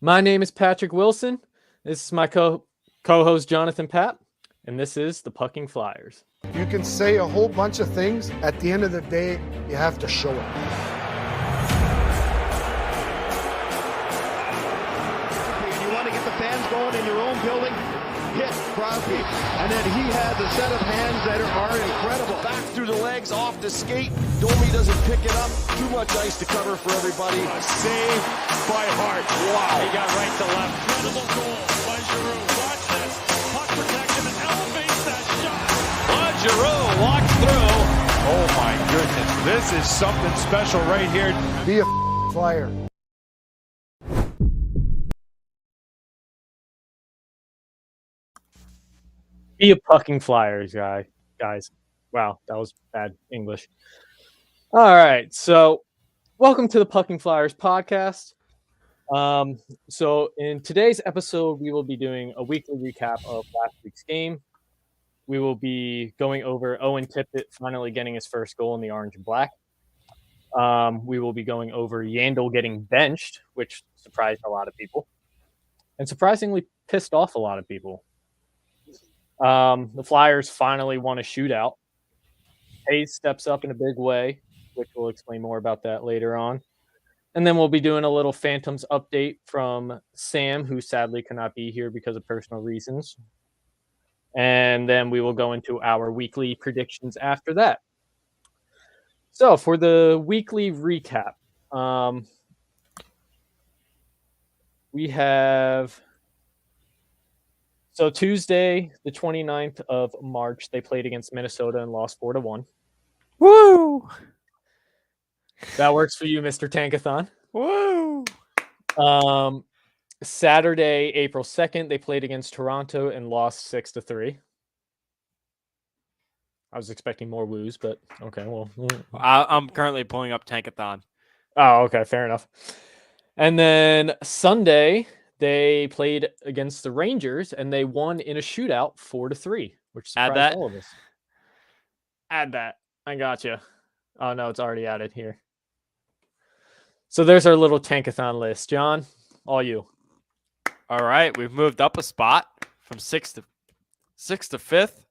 My name is Patrick Wilson. This is my co-host Jonathan Papp, and this is the Pucking Flyers. You can say a whole bunch of things. At the end of the day, you have to show it. You want to get the fans going in your own building? Hit Crosby. And then he has a set of hands that are incredible. Back through the legs, off the skate. Domi doesn't pick it up. Too much ice to cover for everybody. A save by Hart. Wow. He got right to left. Incredible goal by Giroux. Watch this. Puck protection and elevates that shot. Giroux walks through. Oh my goodness. This is something special right here. Be a Flyer. Be a Pucking Flyers guys. Wow, that was bad English. All right, so welcome to the Pucking Flyers podcast. So in today's episode, we will be doing a weekly recap of last week's game. We will be going over Owen Tippett finally getting his first goal in the orange and black. We will be going over Yandle getting benched, which surprised a lot of people, and surprisingly pissed off a lot of people. The Flyers finally won a shootout. Hayes steps up in a big way, which we'll explain more about that later on. And then we'll be doing a little Phantoms update from Sam, who sadly cannot be here because of personal reasons. And then we will go into our weekly predictions after that. So for the weekly recap, we have... So Tuesday, the 29th of March, they played against Minnesota and lost 4-1. Woo! That works for you, Mr. Tankathon. Woo! Saturday, April 2nd, they played against Toronto and lost 6-3. I was expecting more woos, but okay, well. I'm currently pulling up Tankathon. Oh, okay, fair enough. And then Sunday, they played against the Rangers and they won in a shootout 4-3, which surprised all of us. Add that. I got you. Oh no, it's already added here. So there's our little Tankathon list. John, all you. All right, we've moved up a spot from sixth to fifth.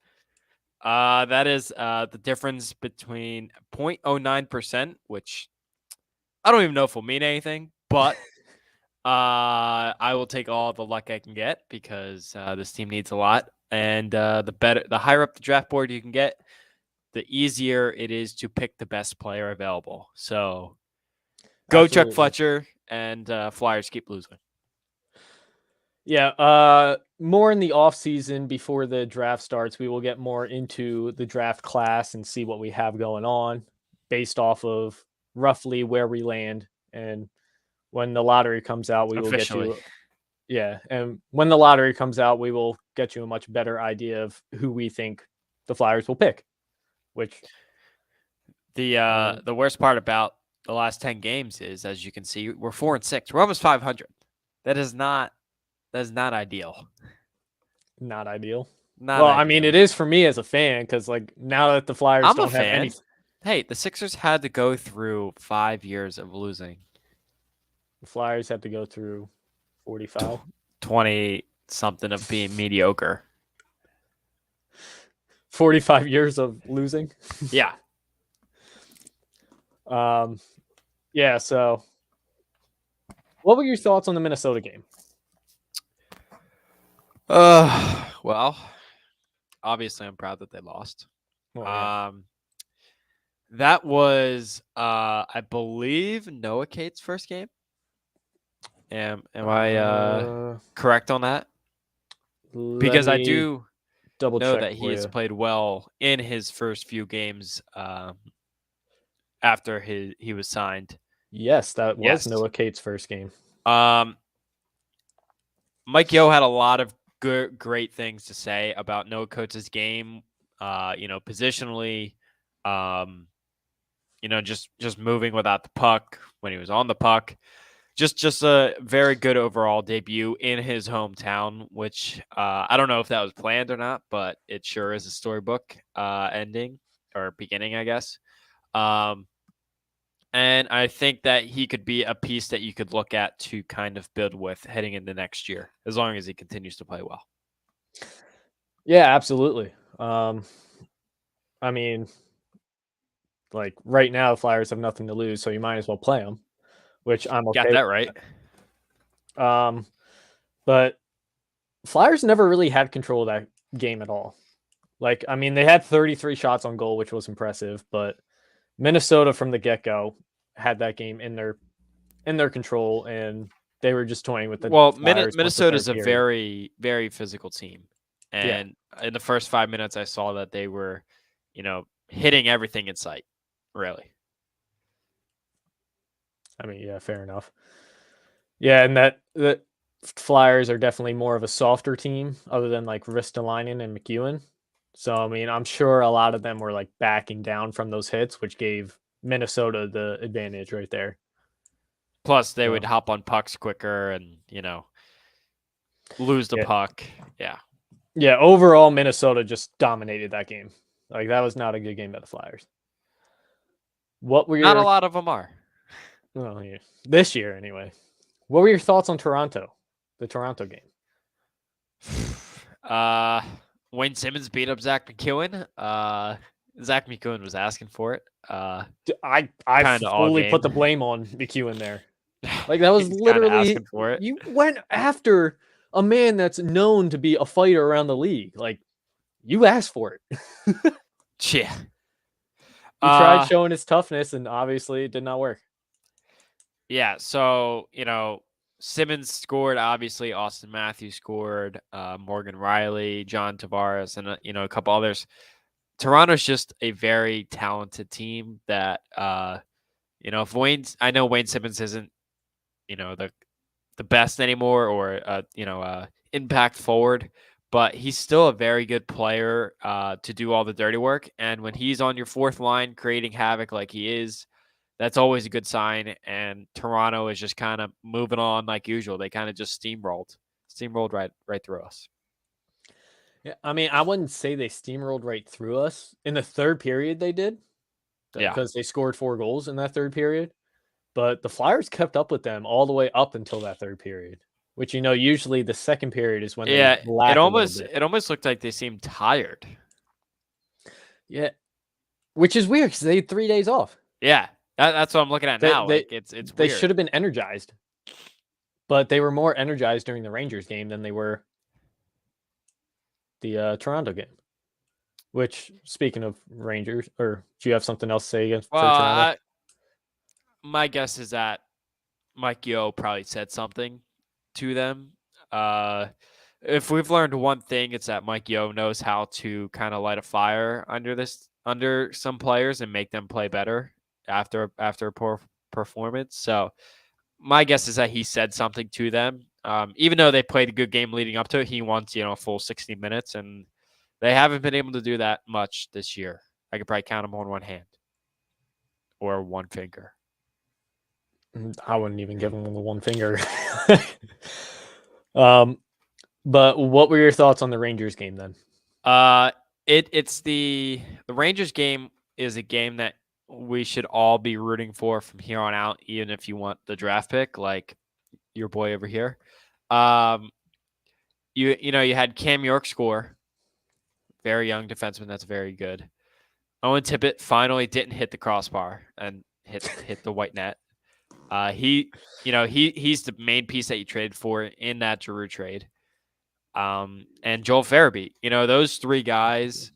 That is the difference between 0.09%, which I don't even know if will mean anything, but I will take all the luck I can get because this team needs a lot. And the higher up the draft board you can get, the easier it is to pick the best player available. So go Absolutely. Chuck Fletcher, and Flyers keep losing. Yeah, more in the offseason before the draft starts, we will get more into the draft class and see what we have going on based off of roughly where we land. And when the lottery comes out, we will get you. Yeah, and when the lottery comes out, we will get you a much better idea of who we think the Flyers will pick. Which the worst part about the last 10 games is, as you can see, we're 4-6. We're almost 500. That is not ideal. Not ideal. Not ideal. I mean, it is for me as a fan because, like, now that the Flyers I'm don't a fan. have any. Hey, the Sixers had to go through 5 years of losing. The Flyers had to go through 45, 20 something of being mediocre. 45 years of losing. Yeah. Yeah. So, what were your thoughts on the Minnesota game? Well, obviously I'm proud that they lost. Well, yeah. That was, I believe, Noah Cates' first game. Am I correct on that? Because I do know that he has played well in his first few games after he was signed. Yes, that was Noah Cates' first game. Mike Yeo had a lot of great things to say about Noah Cates' game. Positionally, just moving without the puck when he was on the puck. Just a very good overall debut in his hometown, which I don't know if that was planned or not, but it sure is a storybook ending or beginning, I guess. And I think that he could be a piece that you could look at to kind of build with heading into next year, as long as he continues to play well. Yeah, absolutely. I mean, like right now, the Flyers have nothing to lose, so you might as well play them, which I'm okay Got that right. with. But Flyers never really had control of that game at all. Like, I mean, they had 33 shots on goal, which was impressive, but Minnesota from the get-go had that game in their control, and they were just toying with the Flyers. Minnesota's a very, very physical team. Yeah. And in the first 5 minutes, I saw that they were, hitting everything in sight, really. I mean, yeah, fair enough. Yeah, and that the Flyers are definitely more of a softer team other than like Ristolainen and McEwen. So, I mean, I'm sure a lot of them were like backing down from those hits, which gave Minnesota the advantage right there. Plus, they would hop on pucks quicker and, lose the puck. Yeah. Yeah, overall, Minnesota just dominated that game. Like, that was not a good game by the Flyers. What were your... Not a lot of them are. Well, yeah. This year, anyway. What were your thoughts on Toronto? The Toronto game? Wayne Simmons beat up Zach McEwen. Zach McEwen was asking for it. I fully put the blame on McEwen there. Like, that was literally asking for it. You went after a man that's known to be a fighter around the league. Like, you asked for it. Yeah. He tried showing his toughness, and obviously it did not work. Yeah, so, Simmons scored, obviously. Austin Matthews scored, Morgan Riley, John Tavares, and, a couple others. Toronto's just a very talented team that, if I know Wayne Simmons isn't, the best anymore or, impact forward, but he's still a very good player to do all the dirty work. And when he's on your fourth line creating havoc like he is, that's always a good sign. And Toronto is just kind of moving on like usual. They kind of just steamrolled right through us. Yeah, I mean, I wouldn't say they steamrolled right through us. In the third period, they did. Yeah. Because they scored 4 goals in that third period. But the Flyers kept up with them all the way up until that third period, which, usually the second period is when they lack it almost looked like they seemed tired. Yeah, which is weird because they had 3 days off. Yeah, that's what I'm looking at now. It's they weird. should have been energized, but they were more energized during the Rangers game than they were the Toronto game. Which, speaking of Rangers, or do you have something else to say against for Toronto? My guess is that Mike Yeo probably said something to them. If we've learned one thing, it's that Mike Yeo knows how to kind of light a fire under some players and make them play better after a poor performance. So my guess is that he said something to them. Even though they played a good game leading up to it, he wants, a full 60 minutes, and they haven't been able to do that much this year. I could probably count them on one hand or one finger. I wouldn't even give him the one finger. But what were your thoughts on the Rangers game then? It's the Rangers game is a game that we should all be rooting for from here on out, even if you want the draft pick, like your boy over here. You had Cam York score, very young defenseman. That's very good. Owen Tippett finally didn't hit the crossbar and hit the white net. He's the main piece that you traded for in that Giroux trade. And Joel Farabee, those 3 guys,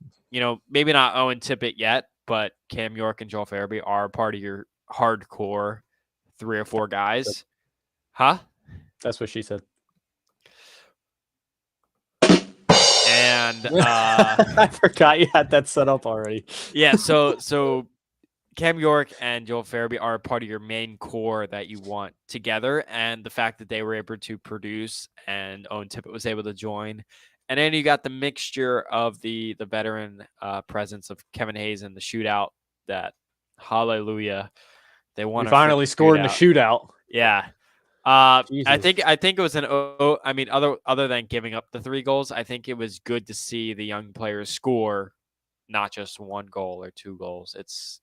maybe not Owen Tippett yet, but Cam York and Joel Farabee are part of your hardcore 3 or 4 guys. Huh? That's what she said. And I forgot you had that set up already. Yeah, so Cam York and Joel Farabee are part of your main core that you want together, and the fact that they were able to produce and Owen Tippett was able to join. And then you got the mixture of the veteran presence of Kevin Hayes in the shootout. That hallelujah, they won. We finally scored in the shootout. Yeah, I think it was I mean, other than giving up the 3 goals, I think it was good to see the young players score not just 1 goal or 2 goals. It's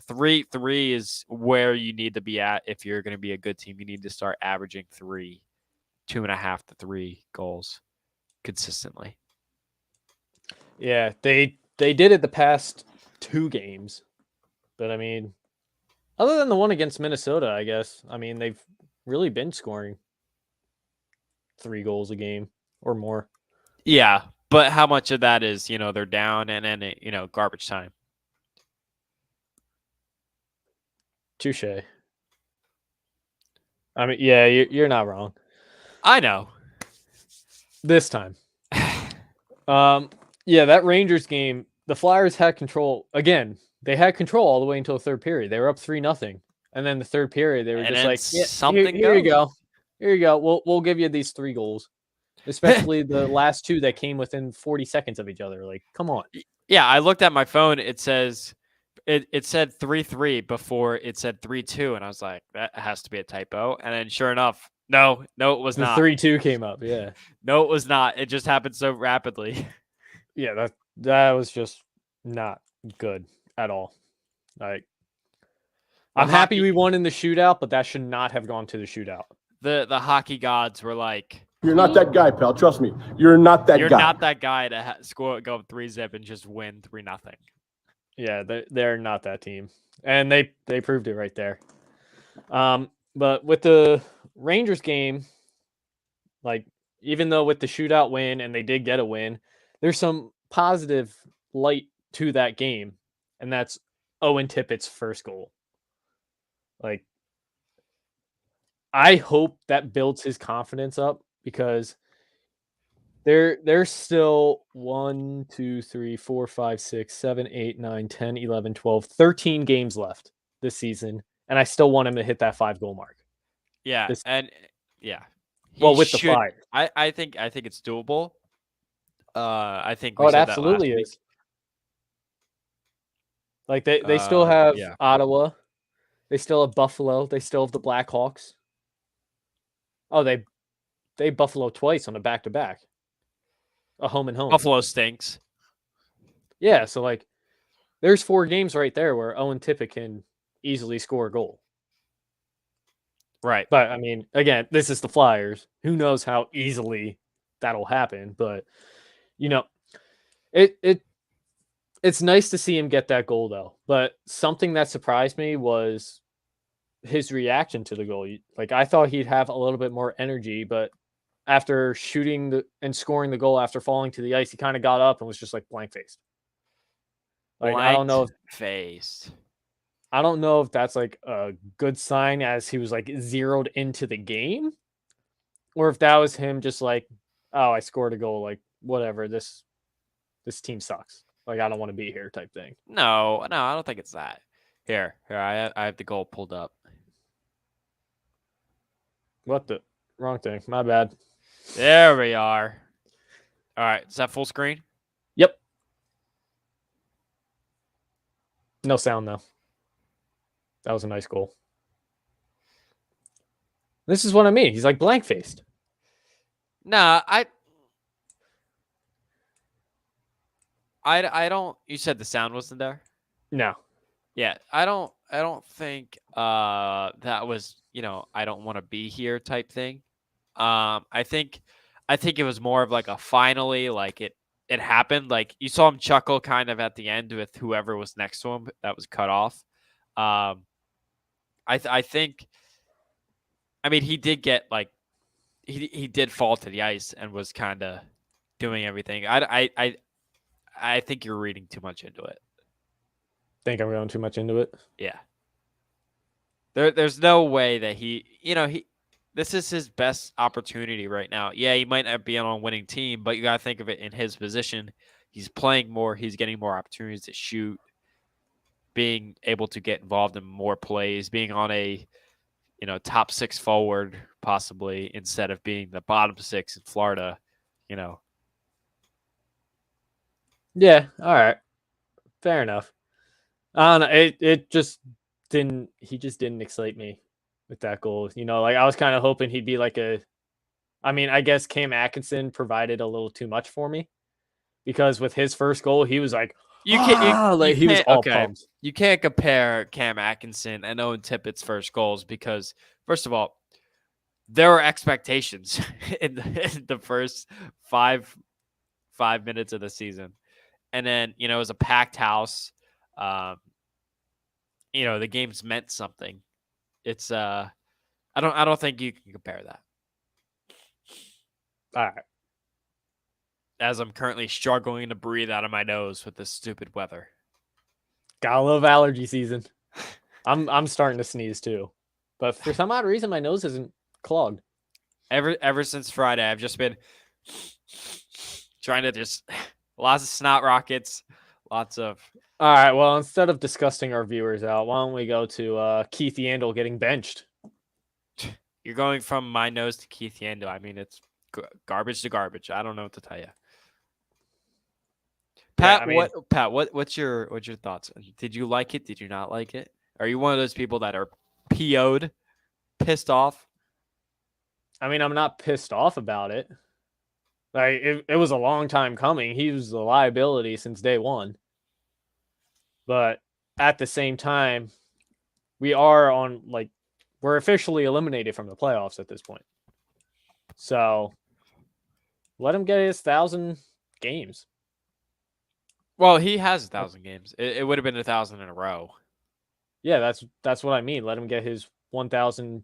3 is where you need to be at if you're going to be a good team. You need to start averaging 2.5 to 3 goals consistently. Yeah, they did it the past 2 games, but I mean, other than the one against Minnesota, I guess. I mean, they've really been scoring 3 goals a game or more. Yeah, but how much of that is they're down and then garbage time? Touche. I mean, yeah, you're not wrong. I know. This time. Yeah, that Rangers game, the Flyers had control. Again, they had control all the way until the third period. They were up 3-0. And then the third period, they were And just then like, yeah, something here you goes. go. Here you go. We'll give you these 3 goals. Especially the last 2 that came within 40 seconds of each other. Like, come on. Yeah, I looked at my phone. It says it said 3-3 before it said 3-2, and I was like, that has to be a typo. And then sure enough, no, it was The not. 3-2 came up, yeah. No, it was not. It just happened so rapidly. Yeah, that was just not good at all. Like, I'm happy we won in the shootout, but that should not have gone to the shootout. The hockey gods were like, "You're not that guy, pal. Trust me. You're not that guy. You're not that guy to score, go up 3-0 and just win 3-0." Yeah, they're not that team, and they proved it right there. But with the Rangers game, like, even though with the shootout win and they did get a win, there's some positive light to that game, and that's Owen Tippett's first goal. Like, I hope that builds his confidence up, because there's still 1, 2, 3, 4, 5, 6, 7, 8, 9, 10, 11, 12, 13 games left this season, and I still want him to hit that 5-goal mark. Yeah, yeah. Well, with the Flyers. I think it's doable. I think it absolutely is. Like, they still have Ottawa. They still have Buffalo. They still have the Blackhawks. Oh, they Buffalo twice on a back-to-back. A home and home. Buffalo stinks. Yeah, so like, there's 4 games right there where Owen Tippett can easily score a goal. Right. But I mean, again, this is the Flyers. Who knows how easily that'll happen? But it's nice to see him get that goal, though. But something that surprised me was his reaction to the goal. Like, I thought he'd have a little bit more energy, but after shooting and scoring the goal after falling to the ice, he kind of got up and was just like blank-faced. Like, I don't know if that's like a good sign, as he was like zeroed into the game, or if that was him just like, oh, I scored a goal, like, whatever, this team sucks. Like, I don't want to be here type thing. No, I don't think it's that. Here, I have the goal pulled up. What the wrong thing? My bad. There we are. All right, is that full screen? Yep. No sound though. That was a nice goal. This is what I mean. He's like blank-faced. Nah, I don't. You said the sound wasn't there? No. Yeah, I don't think that was, I don't want to be here type thing. I think it was more of like a finally, like it happened. Like, you saw him chuckle kind of at the end with whoever was next to him that was cut off. I think, I mean, he did get like, he did fall to the ice and was kind of doing everything. I think you're reading too much into it. Think I'm going too much into it? Yeah. There's no way that this is his best opportunity right now. Yeah, he might not be on a winning team, but you got to think of it in his position. He's playing more. He's getting more opportunities to shoot, being able to get involved in more plays, being on a, top 6 forward possibly, instead of being the bottom 6 in Florida, Yeah, all right. Fair enough. I don't know. It just didn't. He just didn't excite me with that goal. Like, I was kind of hoping he'd be like I mean, I guess Cam Atkinson provided a little too much for me, because with his first goal, he was like, Like he was all okay. pumped. You can't compare Cam Atkinson and Owen Tippett's first goals because, first of all, there were expectations in the first five minutes of the season, and then it was a packed house. The games meant something. It's I don't think you can compare that. All right. As I'm currently struggling to breathe out of my nose with this stupid weather. Gotta love allergy season. I'm starting to sneeze too, but for some odd reason my nose isn't clogged. Ever since Friday, I've just been trying to just lots of snot rockets, lots of. All right. Well, instead of disgusting our viewers out, why don't we go to Keith Yandle getting benched? You're going from my nose to Keith Yandle. I mean, it's garbage to garbage. I don't know what to tell you. Pat, what's your thoughts? Did you like it? Did you not like it? Are you one of those people that are PO'd, pissed off? I mean, I'm not pissed off about it. Like it was a long time coming. He was a liability since day one. But at the same time, we're officially eliminated from the playoffs at this point. So let him get his 1,000 games. Well, he has 1,000 games. It would have been 1,000 in a row. Yeah, that's what I mean. Let him get his 1,000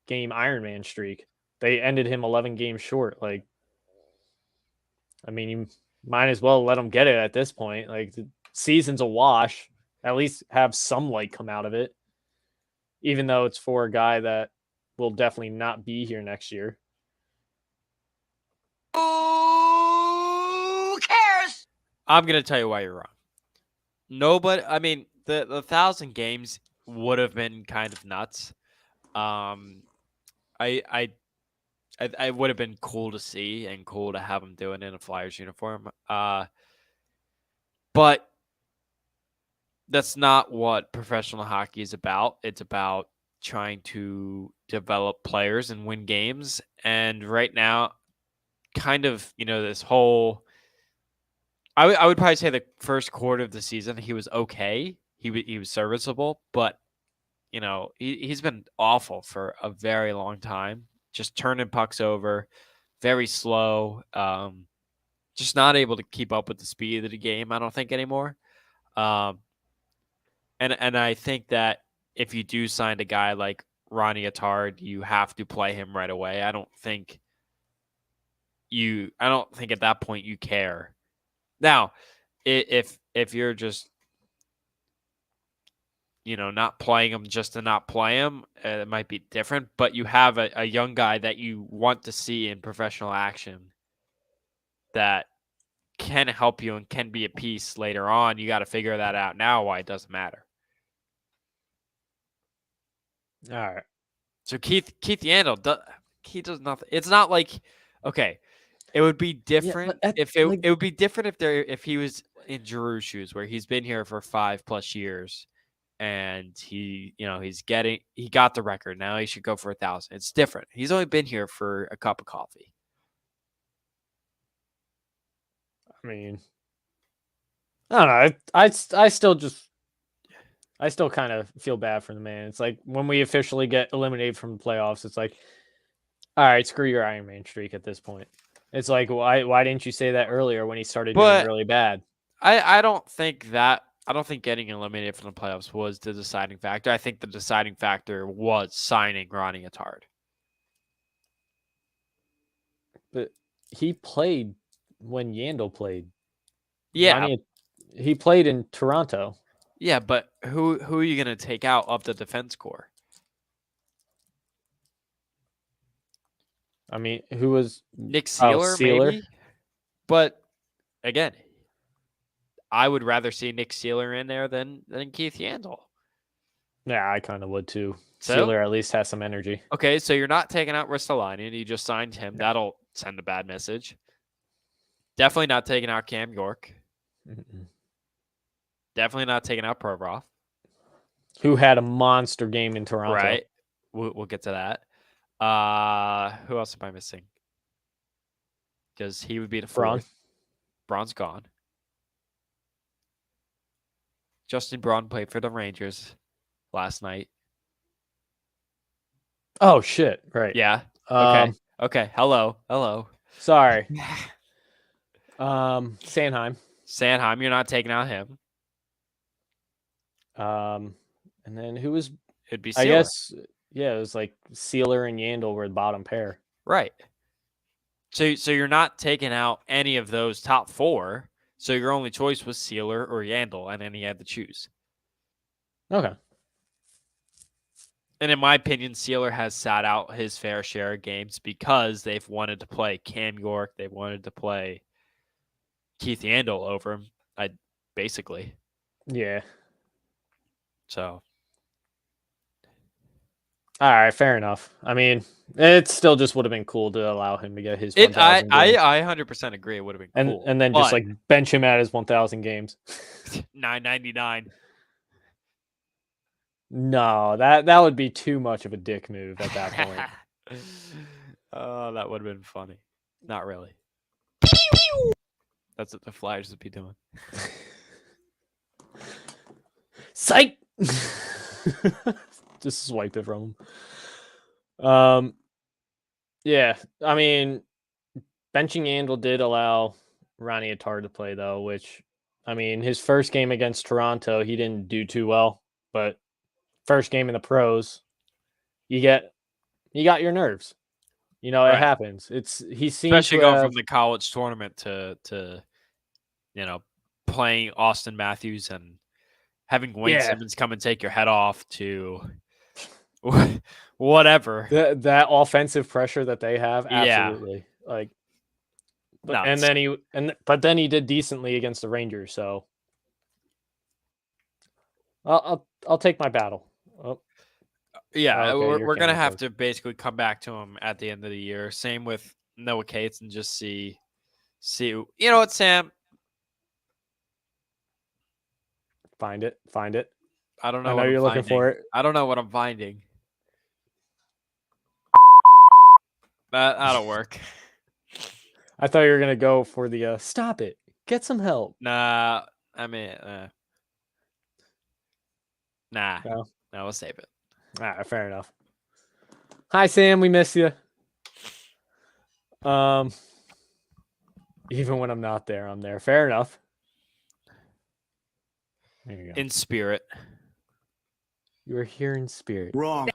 game Ironman streak. They ended him 11 games short. Like, I mean, you might as well let him get it at this point. Like, the season's a wash. At least have some light come out of it, even though it's for a guy that will definitely not be here next year. Who cares? I'm gonna tell you why you're wrong. Nobody. I mean, the 1,000 games would have been kind of nuts. I would have been cool to see and cool to have him doing it in a Flyers uniform. But that's not what professional hockey is about. It's about trying to develop players and win games. And right now, kind of, this whole. I would probably say the first quarter of the season he was okay. He was serviceable, but he's been awful for a very long time. Just turning pucks over, very slow. Just not able to keep up with the speed of the game. I don't think anymore. And I think that if you do sign a guy like Ronnie Attard, you have to play him right away. I don't think at that point you care. Now, if you're just not playing him just to not play him, it might be different. But you have a young guy that you want to see in professional action that can help you and can be a piece later on. You got to figure that out now. Why it doesn't matter. All right. So Keith Yandle, he does nothing. It's not like, okay, it would be different it would be different if he was in Giroux's shoes, where he's been here for 5+ years, and he got the record. Now he should go for 1,000. It's different. He's only been here for a cup of coffee. I mean, I don't know. I still kind of feel bad for the man. It's like when we officially get eliminated from the playoffs, it's like, all right, screw your Iron Man streak at this point. It's like, why didn't you say that earlier when he started doing really bad? I don't think getting eliminated from the playoffs was the deciding factor. I think the deciding factor was signing Ronnie Attard. But he played when Yandle played. Yeah. He played in Toronto. Yeah, but who are you going to take out of the defense core? I mean, who was Nick Seeler, maybe? But again, I would rather see Nick Seeler in there than Keith Yandle. Yeah, I kind of would too. So, Seeler at least has some energy. Okay, so you're not taking out Ristolainen. You just signed him. That'll send a bad message. Definitely not taking out Cam York. Mm-mm. Definitely not taking out Provorov, who had a monster game in Toronto. Right. We'll get to that. Who else am I missing? Because he would be the fourth. Braun's gone. Justin Braun played for the Rangers last night. Oh shit! Right. Yeah. Um. Okay. Hello. Sorry. Sanheim. Sanheim, you're not taking out him. And then who was? It'd be I Sealer. guess. Yeah, it was like Sealer and Yandle were the bottom pair. Right. So you're not taking out any of those top 4. So your only choice was Sealer or Yandle, and then he had to choose. Okay. And in my opinion, Sealer has sat out his fair share of games because they've wanted to play Cam York. They wanted to play Keith Yandle over him, basically. Yeah. So. All right, fair enough. I mean, it still just would have been cool to allow him to get his 1,000 games. I 100% agree. It would have been cool. And then just like bench him at his 1,000 games. $9.99. No, that would be too much of a dick move at that point. Oh, that would have been funny. Not really. That's what the Flyers would be doing. Psych. Just swiped it from him. Yeah, I mean, benching Yandle did allow Ronnie Attard to play though, which, I mean, his first game against Toronto, he didn't do too well, but first game in the pros, you got your nerves. You know, Right. It happens. He seems especially to going have, from the college tournament to playing Austin Matthews and having Wayne Simmons come and take your head off to whatever. that offensive pressure that they have, Yeah. absolutely. Like, Nuts. but then he did decently against the Rangers, so I'll take my battle. Oh. Yeah, Okay, we're gonna have to basically come back to him at the end of the year. Same with Noah Cates, and just see. You know what, Sam? Find it. I don't know. I know what you're I'm looking finding. for it. I don't know what I'm finding. That'll work. I thought you were gonna go for the stop it. Get some help. Nah, I mean, nah. No? No, we'll save it. All right, fair enough. Hi, Sam. We miss you. Even when I'm not there, I'm there. Fair enough. There you go. In spirit. You are here in spirit. Wrong.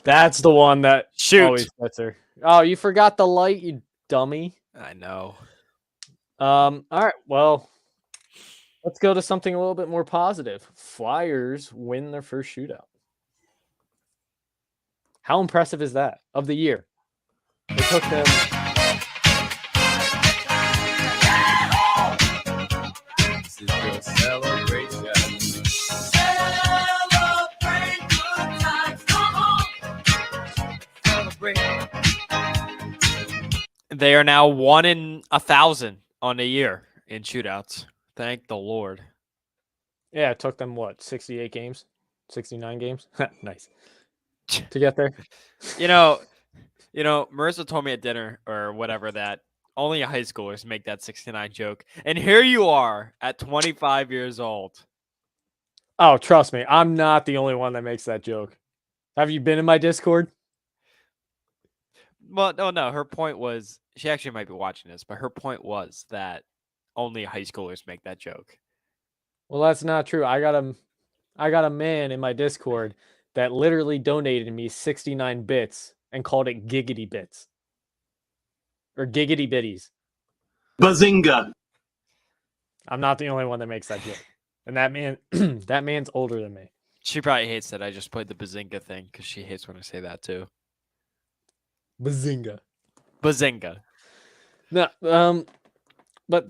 That's the one that Shoot. always gets her. Oh, you forgot the light, you dummy. I know. All right. Well, let's go to something a little bit more positive. Flyers win their first shootout. How impressive is that of the year? It took them. This is your celebration. Celebrate good times. Come on. Celebrate. They are now 1 in 1,000 on the year in shootouts. Thank the Lord. Yeah, it took them what, 68 games? 69 games? Nice. To get there. You know, Marissa told me at dinner or whatever that only high schoolers make that 69 joke. And here you are at 25 years old. Oh, trust me, I'm not the only one that makes that joke. Have you been in my Discord? Well, no. Her point was, she actually might be watching this, but her point was that only high schoolers make that joke. Well, that's not true. I got a man in my Discord that literally donated me 69 bits and called it giggity bits. Or giggity bitties. Bazinga. I'm not the only one that makes that joke. And that man's older than me. She probably hates that I just played the Bazinga thing because she hates when I say that too. Bazinga. Bazinga. No, but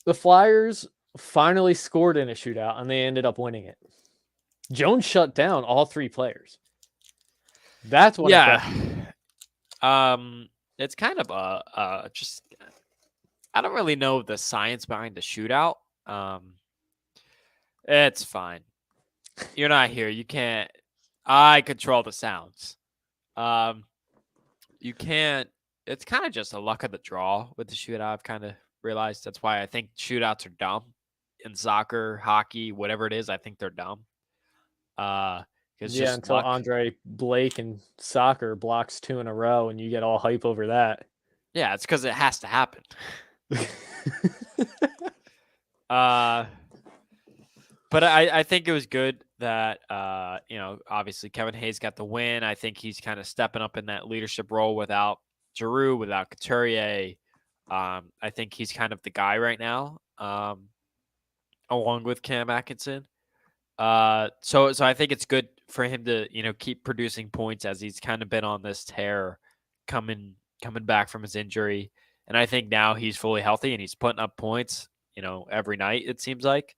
the Flyers finally scored in a shootout and they ended up winning it. Jones shut down all 3 players. That's what. Yeah. It's kind of just, I don't really know the science behind the shootout. It's fine. You're not here. You can't. I control the sounds. You can't it's kind of just a luck of the draw with the shootout. I've kind of realized that's why I think shootouts are dumb in soccer, hockey, whatever it is. I think they're dumb. It's Yeah, just until luck. Andre Blake in soccer blocks 2 in a row and you get all hype over that. Yeah, it's because it has to happen. Uh, but I think it was good that obviously Kevin Hayes got the win. I think he's kind of stepping up in that leadership role without Giroux, without Couturier. I think he's kind of the guy right now, along with Cam Atkinson. So I think it's good for him to keep producing points as he's kind of been on this tear, coming back from his injury, and I think now he's fully healthy and he's putting up points, every night it seems like.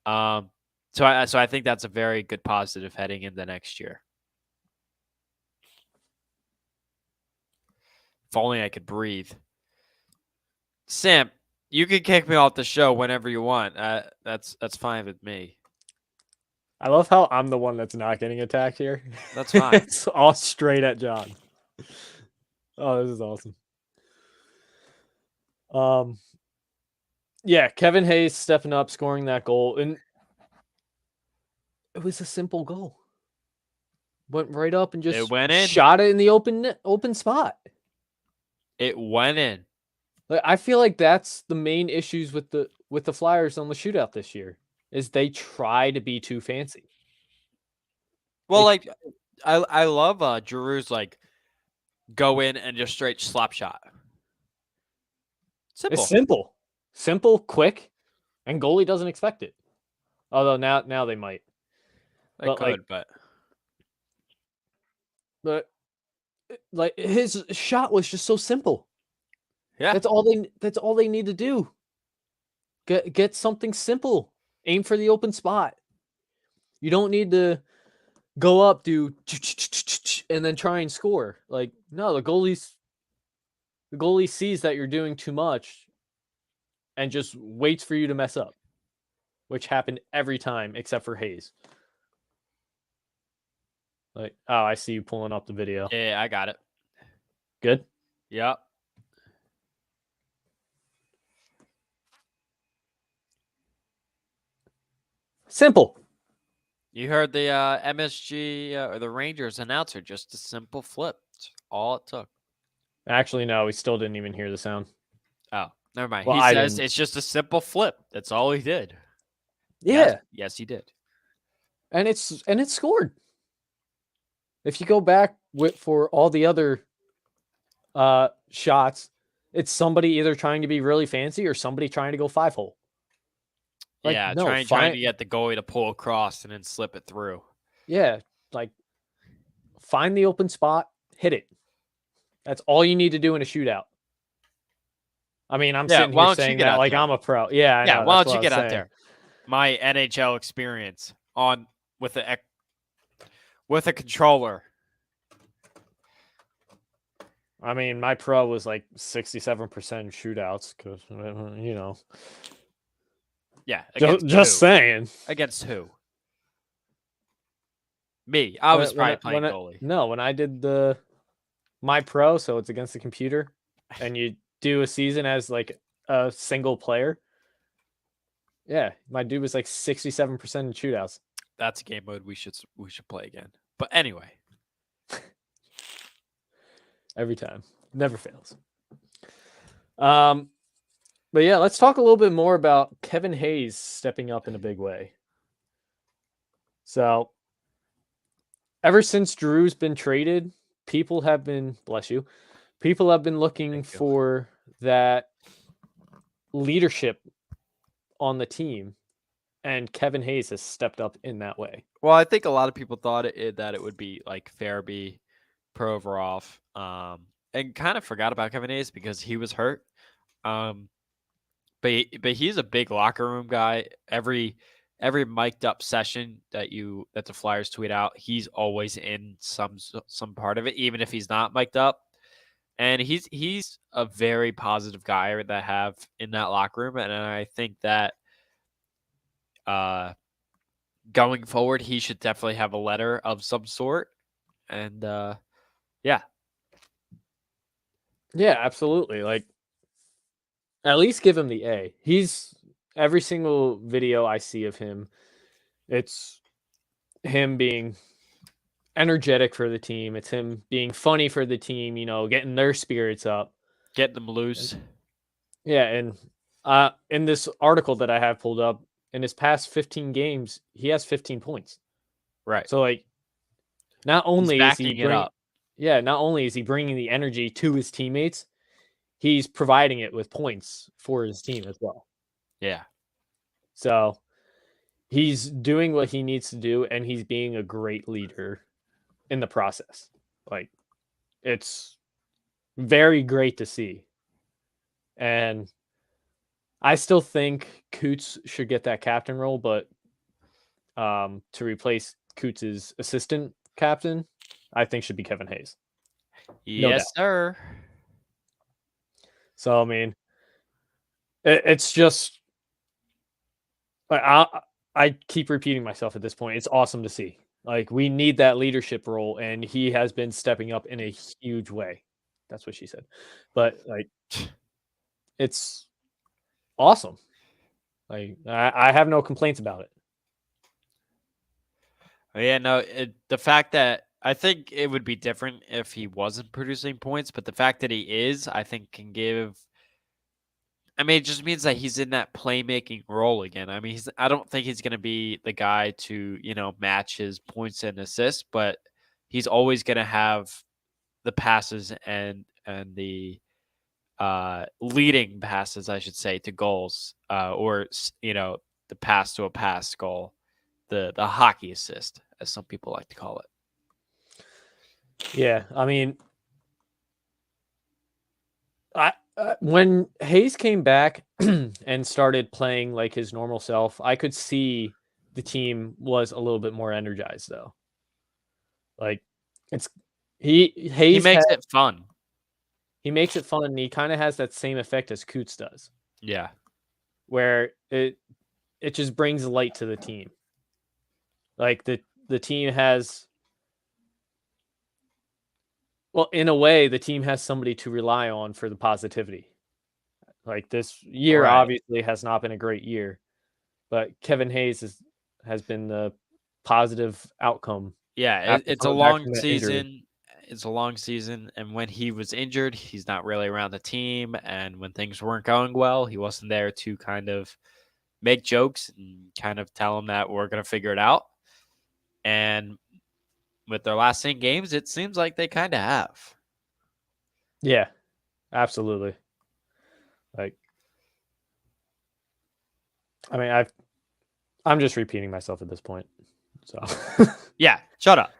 So I think that's a very good positive heading into next year. If only I could breathe. Sam, you can kick me off the show whenever you want. That's fine with me. I love how I'm the one that's not getting attacked here. That's fine. It's all straight at John. Oh, this is awesome. Yeah, Kevin Hayes stepping up, scoring that goal, and it was a simple goal. Went right up and just went in. Shot it in the open spot. It went in. Like, I feel like that's the main issues with the Flyers on the shootout this year, is they try to be too fancy. Well, I love Giroux's go in and just straight slap shot. Simple. It's simple, quick, and goalie doesn't expect it. Although now they might. They could, but like his shot was just so simple. Yeah, that's all they need to do. Get something simple. Aim for the open spot. You don't need to go up, do and then try and score. Like, no, the goalie sees that you're doing too much and just waits for you to mess up, which happened every time except for Hayes. Like, oh, I see you pulling up the video. Yeah, I got it. Good? Yep. Simple. You heard the MSG or the Rangers announcer, just a simple flip. That's all it took. Actually, no, we still didn't even hear the sound. Oh, never mind. Well, he I says didn't. it's just a simple flip. That's all he did. Yeah. Yes, he did. And it's scored. If you go back for all the other shots, it's somebody either trying to be really fancy or somebody trying to go 5-hole. Like, yeah, no, trying to get the goalie to pull across and then slip it through. Yeah, like find the open spot, hit it. That's all you need to do in a shootout. I mean, I'm sitting here saying that like I'm a pro. Yeah, I know, why don't you what get I'm out there? My NHL experience with a controller. I mean, my pro was like 67% shootouts because Yeah, just saying. Against who? Me. I was probably playing goalie. No, when I did my pro, so it's against the computer, and you do a season as like a single player. Yeah, my dude was like 67% in shootouts. That's a game mode we should play again. But anyway, every time, never fails. But yeah, let's talk a little bit more about Kevin Hayes stepping up in a big way. So, ever since Drew's been traded, people have been looking for that leadership on the team, and Kevin Hayes has stepped up in that way. Well, I think a lot of people thought that it would be like Farabee, Provorov, and kind of forgot about Kevin Hayes because he was hurt. But he's a big locker room guy. Every mic'd up session that the Flyers tweet out, he's always in some part of it, even if he's not mic'd up. And he's a very positive guy that have in that locker room, and I think that going forward, he should definitely have a letter of some sort. And yeah. Yeah, absolutely. Like, at least give him the A. He's every single video I see of him, it's him being energetic for the team. It's him being funny for the team, getting their spirits up. Getting them loose. Yeah, and in this article that I have pulled up, in his past 15 games, he has 15 points. Right. So like not He's only is he backing it up. not only is he bringing the energy to his teammates, he's providing it with points for his team as well. Yeah. So he's doing what he needs to do, and he's being a great leader in the process. Like, it's very great to see. And I still think Coots should get that captain role, but to replace Coots's assistant captain, I think should be Kevin Hayes. No Yes, sir. So, I mean, it's just like I keep repeating myself at this point. It's awesome to see. Like, we need that leadership role, and he has been stepping up in a huge way. That's what she said. But like, it's awesome. Like, I have no complaints about it. Yeah, no, the fact that I think it would be different if he wasn't producing points, but the fact that he is, I think, can give. I mean, it just means that he's in that playmaking role again. I mean, I don't think he's going to be the guy to, match his points and assists, but he's always going to have the passes and the leading passes, I should say, to goals, or the pass to a pass goal, the hockey assist, as some people like to call it. Yeah, I mean, when Hayes came back and started playing like his normal self, I could see the team was a little bit more energized, though. Like, Hayes He makes it fun. He makes it fun, and he kind of has that same effect as Coots does. Yeah, where it just brings light to the team. Like, the team has, well, in a way, the team has somebody to rely on for the positivity. Like, this year Right. obviously has not been a great year, but Kevin Hayes has been the positive outcome. yeah. It's a coming back long from that season. injury. It's a long season, and when he was injured, he's not really around the team. And when things weren't going well, he wasn't there to kind of make jokes and kind of tell them that we're going to figure it out. And with their last 10 games, it seems like they kind of have. Yeah, absolutely. Like, I mean, I'm just repeating myself at this point. So Yeah, shut up.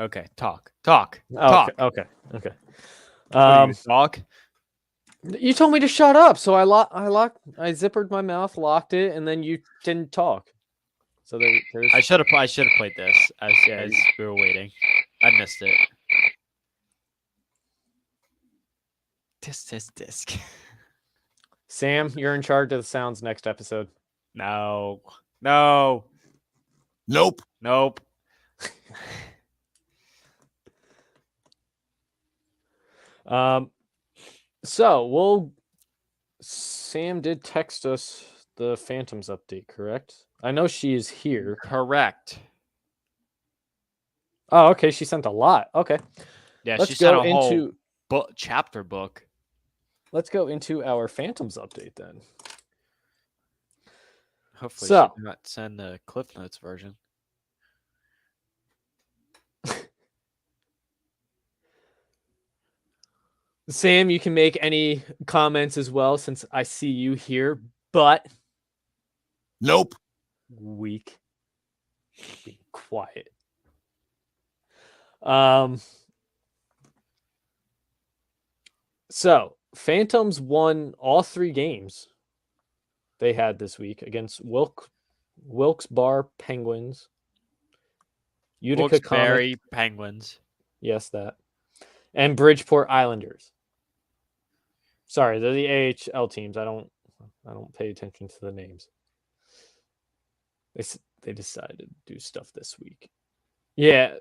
Okay, talk. okay. What are you, dog? You told me to shut up, so I zippered my mouth, locked it, and then you didn't talk. So there's. I should have played this as we were waiting. I missed it. Disc. Sam, you're in charge of the sounds next episode. No. Nope. So Sam did text us the Phantoms update, correct? I know she is here. Correct. Oh, okay. She sent a lot. Okay. Yeah, Let's she sent go a whole into chapter book. Let's go into our Phantoms update then. Hopefully, So- she did not send the Cliff Notes version. Sam, you can make any comments as well since I see you here, but Nope. weak. Be quiet. So Phantoms won all 3 games they had this week against Wilkes-Barre Penguins, Utica Comets, Wilkes-Barre Penguins. yes, that, and Bridgeport Islanders. Sorry, they're the AHL teams. I don't pay attention to the names. they decided to do stuff this week. Yeah,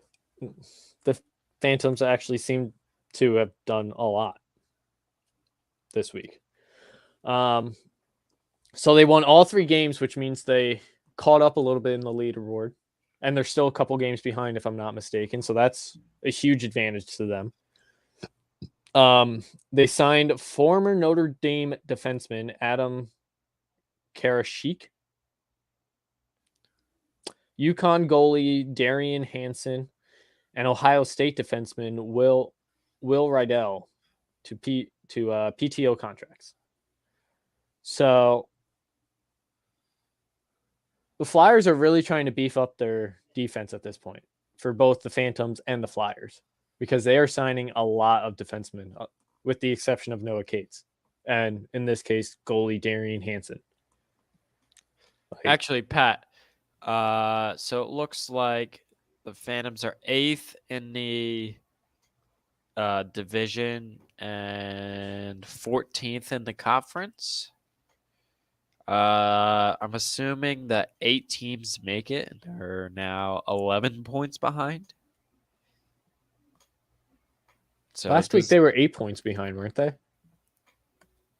the Phantoms actually seem to have done a lot this week. So they won all 3 games, which means they caught up a little bit in the leaderboard, and they're still a couple games behind, if I'm not mistaken. So that's a huge advantage to them. They signed former Notre Dame defenseman Adam Karashik, UConn goalie Darian Hansen, and Ohio State defenseman Will Rydell to PTO contracts. So the Flyers are really trying to beef up their defense at this point for both the Phantoms and the Flyers, because they are signing a lot of defensemen, with the exception of Noah Cates, and in this case, goalie Darian Hansen. Actually, Pat, so it looks like the Phantoms are 8th in the division and 14th in the conference. I'm assuming that 8 teams make it, and they're now 11 points behind. So Last week they were 8 points behind, weren't they?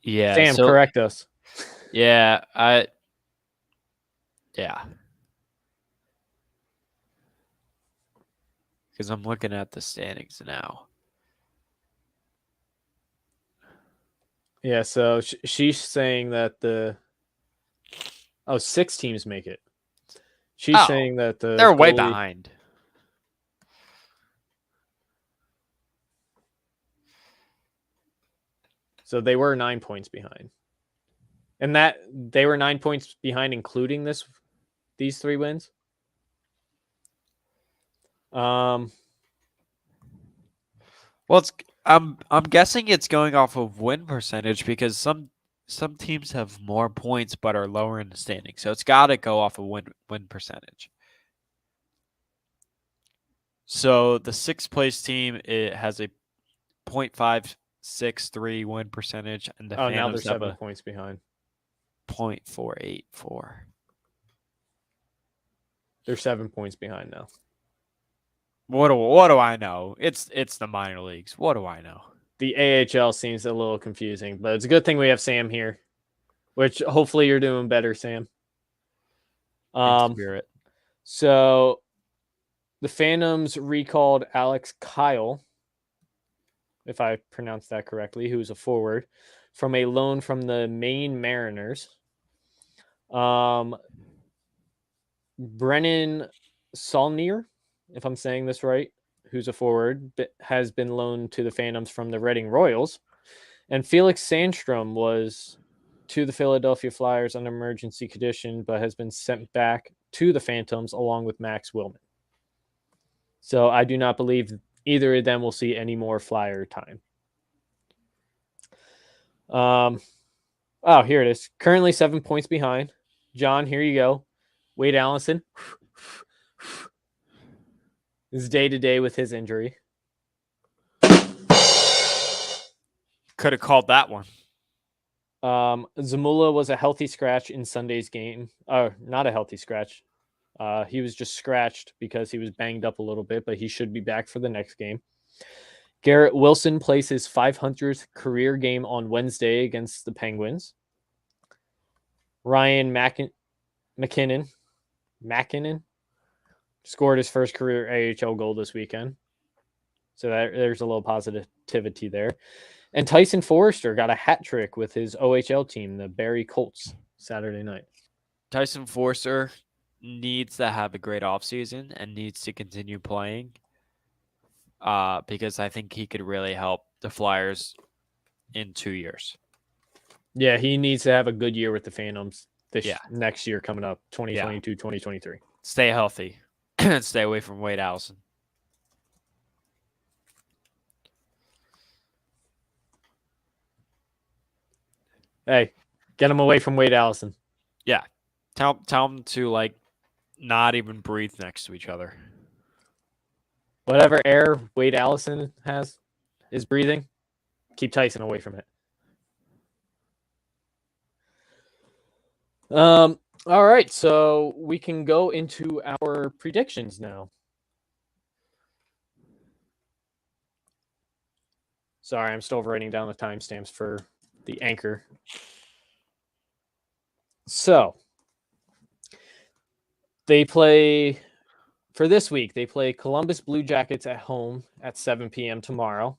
Yeah. Sam, so, correct us. Yeah, because I'm looking at the standings now. Yeah, so she's saying that 6 teams make it. She's saying that they're way behind. So they were 9 points behind. And that they were 9 points behind, including these 3 wins. Well, I'm guessing it's going off of win percentage, because some teams have more points but are lower in the standing. So it's got to go off of win percentage. So the 6th place team, it has a .563 win percentage, and the now they're Phantoms have 7 a points behind. .484. They're 7 points behind now. What do I know? It's the minor leagues. What do I know? The AHL seems a little confusing, but it's a good thing we have Sam here, which hopefully you're doing better, Sam. In spirit. So the Phantoms recalled Alex Kyle, if I pronounced that correctly, who's a forward, from a loan from the Maine Mariners. Brennan Saulnier, if I'm saying this right, who's a forward, has been loaned to the Phantoms from the Reading Royals. And Felix Sandstrom was to the Philadelphia Flyers on emergency condition, but has been sent back to the Phantoms along with Max Willman. So I do not believe either of them will see any more Flyer time. Here it is. Currently 7 points behind. John, here you go. Wade Allison is day-to-day with his injury. Could have called that one. Zamula was a healthy scratch in Sunday's game. Not a healthy scratch. He was just scratched because he was banged up a little bit, but he should be back for the next game. Garrett Wilson plays his 500th career game on Wednesday against the Penguins. Ryan McKinnon scored his first career AHL goal this weekend. So there's a little positivity there. And Tyson Forrester got a hat trick with his OHL team, the Barrie Colts, Saturday night. Tyson Forrester needs to have a great offseason and needs to continue playing, because I think he could really help the Flyers in 2 years. Yeah, he needs to have a good year with the Phantoms next year coming up, 2022, 2023. Stay healthy. Stay away from Wade Allison. Hey, get him away from Wade Allison. Yeah. Tell them to, not even breathe next to each other. Whatever air Wade Allison is breathing, keep Tyson away from it. All right, so we can go into our predictions now. Sorry, I'm still writing down the timestamps for the anchor. So they play for this week. They play Columbus Blue Jackets at home at 7 p.m. tomorrow.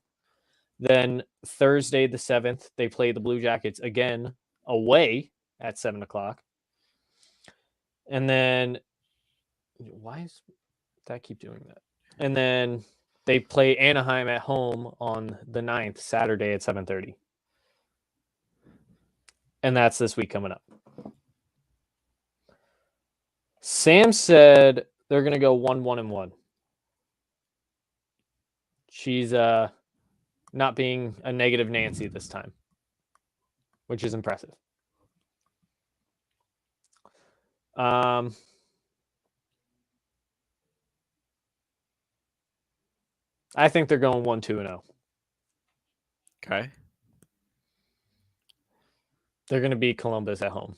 Then Thursday the 7th, they play the Blue Jackets again away at 7 o'clock. And then why does that keep doing that? And then they play Anaheim at home on the 9th, Saturday at 7:30. And that's this week coming up. Sam said they're going to go 1-1-1. She's not being a negative Nancy this time, which is impressive. I think they're going 1-2-0. Okay. They're going to beat Columbus at home.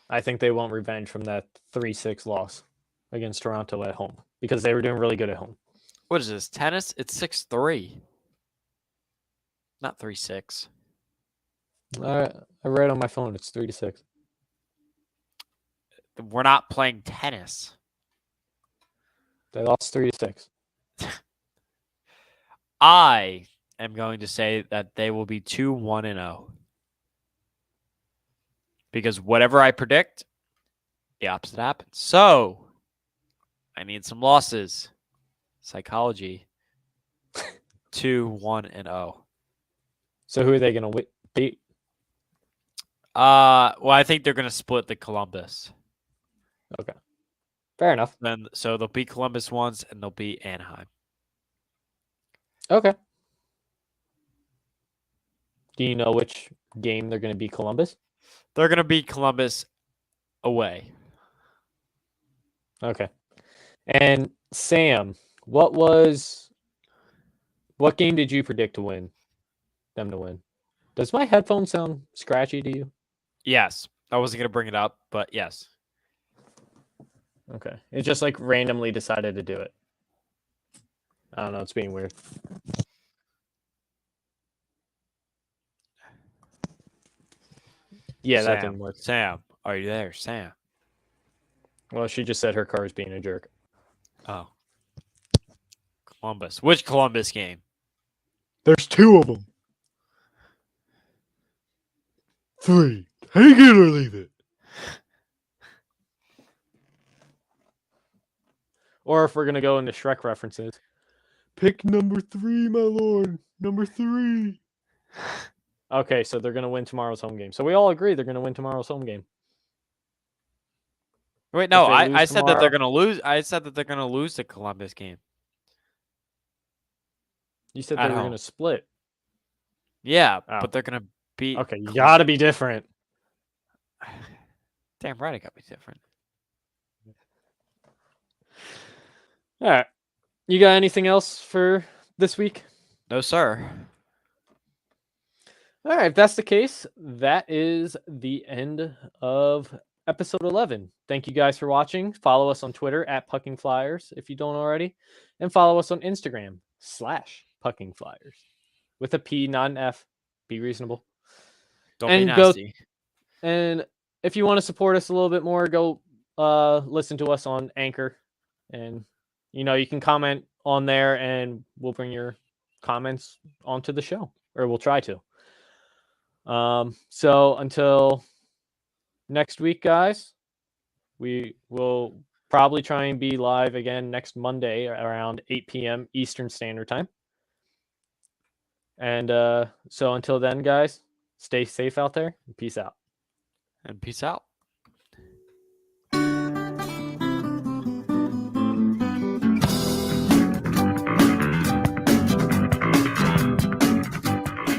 I think they want revenge from that 3-6 loss against Toronto at home because they were doing really good at home. What is this? Tennis? It's 6-3. Not 3-6. I read on my phone it's 3-6. We're not playing tennis. They lost 3-6. I am going to say that they will be 2-1-0. Because whatever I predict, the opposite happens. So, I need some losses. Psychology. 2-1-0. So who are they going to beat? Well, I think they're going to split the Columbus. Okay. Fair enough. So they'll beat Columbus once and they'll beat Anaheim. Okay. Do you know which game they're going to beat Columbus? They're going to beat Columbus away. Okay. And Sam, what game did you predict to win? Them to win? Does my headphone sound scratchy to you? Yes. I wasn't going to bring it up, but yes. Okay. It just like randomly decided to do it. I don't know. It's being weird. Yeah, that didn't work. Sam, are you there, Sam? Well, she just said her car is being a jerk. Oh. Columbus. Which Columbus game? There's two of them. 3. Take it or leave it. Or if we're going to go into Shrek references, pick number 3, my lord. Number 3. Okay, so they're going to win tomorrow's home game. So we all agree they're going to win tomorrow's home game. Wait, no, they I lose said that they're tomorrow- going to lose. I said that they're going to lose the Columbus game. You said At they were home. going to split. Yeah, Oh. but they're going to beat. Okay, you got to be different. Damn right, it got to be different. All right. You got anything else for this week? No, sir. All right, if that's the case, that is the end of episode 11. Thank you guys for watching. Follow us on Twitter at Pucking Flyers if you don't already, and follow us on Instagram /Pucking Flyers with a P, not an F. Be reasonable. Don't And be go- nasty. And if you want to support us a little bit more, go listen to us on Anchor, and you can comment on there, and we'll bring your comments onto the show, or we'll try to. So until next week, guys, we will probably try and be live again next Monday around 8 p.m. Eastern Standard Time. And so until then, guys, stay safe out there and peace out. And peace out.